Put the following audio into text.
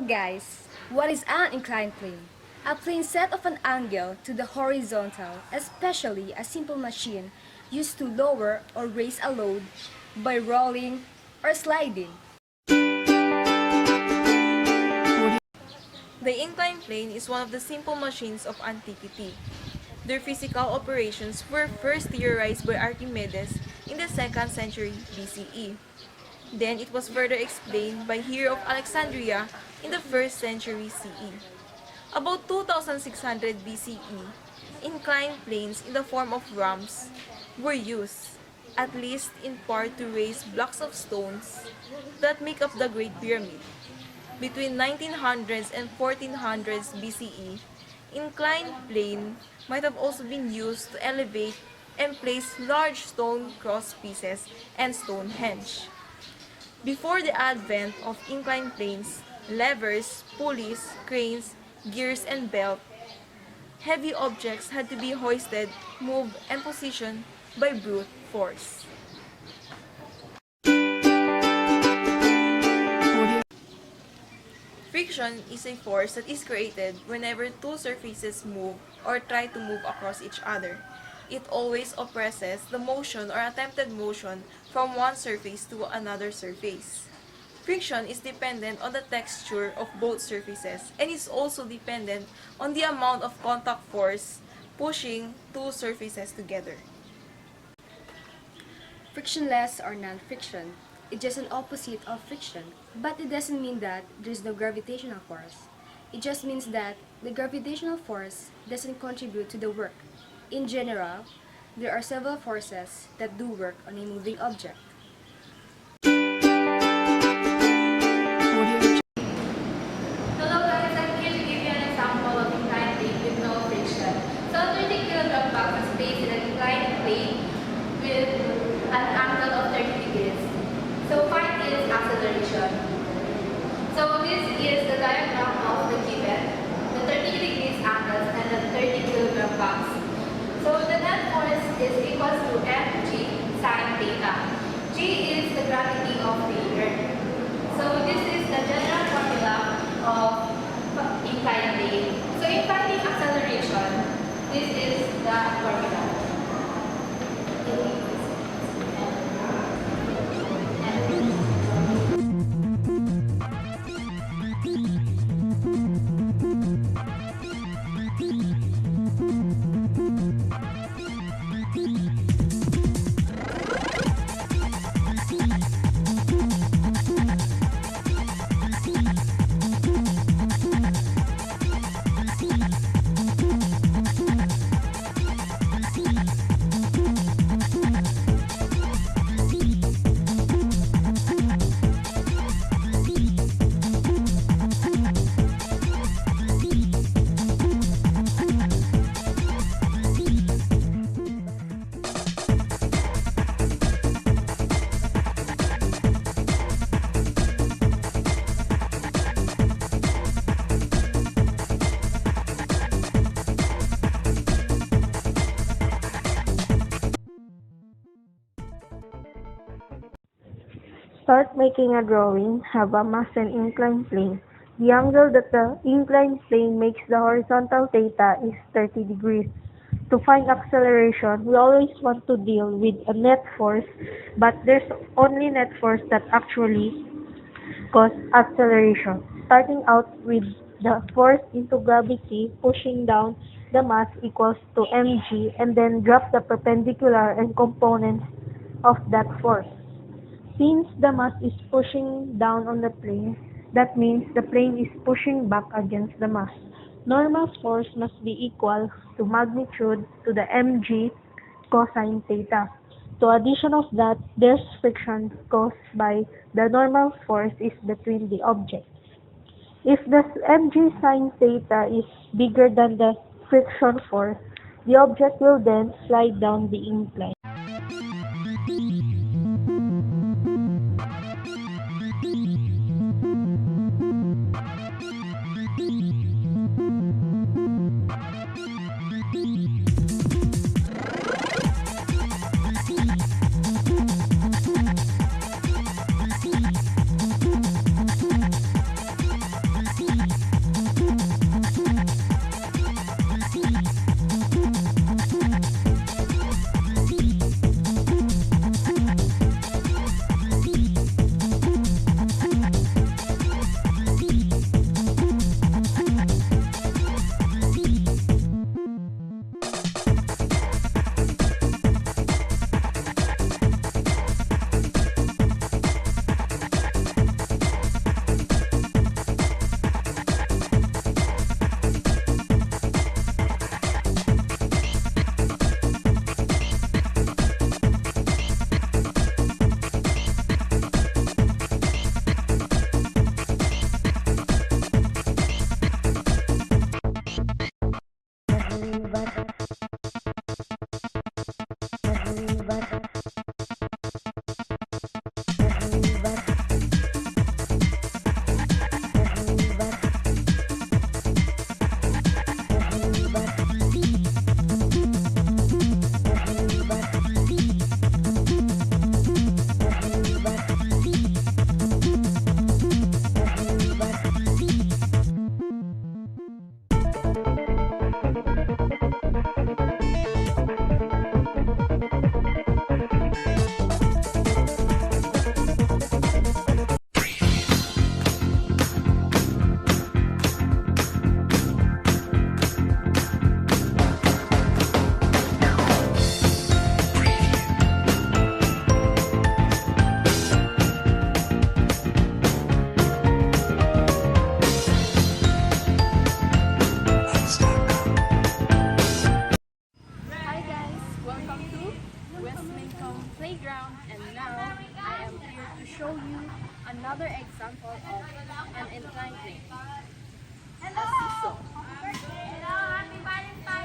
guys, what is an inclined plane? A plane set of an angle to the horizontal, especially a simple machine used to lower or raise a load by rolling or sliding. The inclined plane is one of the simple machines of antiquity. Their physical operations were first theorized by Archimedes in the 2nd century BCE. Then it was further explained by Hero of Alexandria in the 1st century CE. About 2600 BCE, inclined planes in the form of ramps were used, at least in part to raise blocks of stones that make up the Great Pyramid. Between 1900s and 1400s BCE, inclined plane might have also been used to elevate and place large stone cross pieces and Stonehenge. Before the advent of inclined planes, levers, pulleys, cranes, gears, and belt, heavy objects had to be hoisted, moved, and positioned by brute force. Friction is a force that is created whenever two surfaces move or try to move across each other. It always oppresses the motion or attempted motion from one surface to another surface. Friction is dependent on the texture of both surfaces and is also dependent on the amount of contact force pushing two surfaces together. Frictionless or non-friction is just an opposite of friction, but it doesn't mean that there's no gravitational force. It just means that the gravitational force doesn't contribute to the work. In general, there are several forces that do work on a moving object. Hello guys, I'm here to give you an example of inclined plane with no friction. So a 30 kg box is placed in an inclined plane with an angle of 30 degrees. So find its acceleration. So this is the diagram of the given, the 30 degrees angles and the 30 kg box. So the net force is equal to mg sine theta. G is the gravity of the Earth. So this is the general formula of inclined plane. So in finding acceleration, this is the formula. Start making a drawing, have a mass and inclined plane. The angle that the inclined plane makes the horizontal theta is 30 degrees. To find acceleration, we always want to deal with a net force, but there's only net force that actually causes acceleration. Starting out with the force into gravity pushing down the mass equals to mg, and then drop the perpendicular and components of that force. Since the mass is pushing down on the plane, that means the plane is pushing back against the mass. Normal force must be equal to magnitude to the mg cosine theta. To addition of that, there's friction caused by the normal force is between the objects. If the mg sine theta is bigger than the friction force, the object will then slide down the incline. show you another example of an inclined plane. A seesaw. Hello, happy Valentine's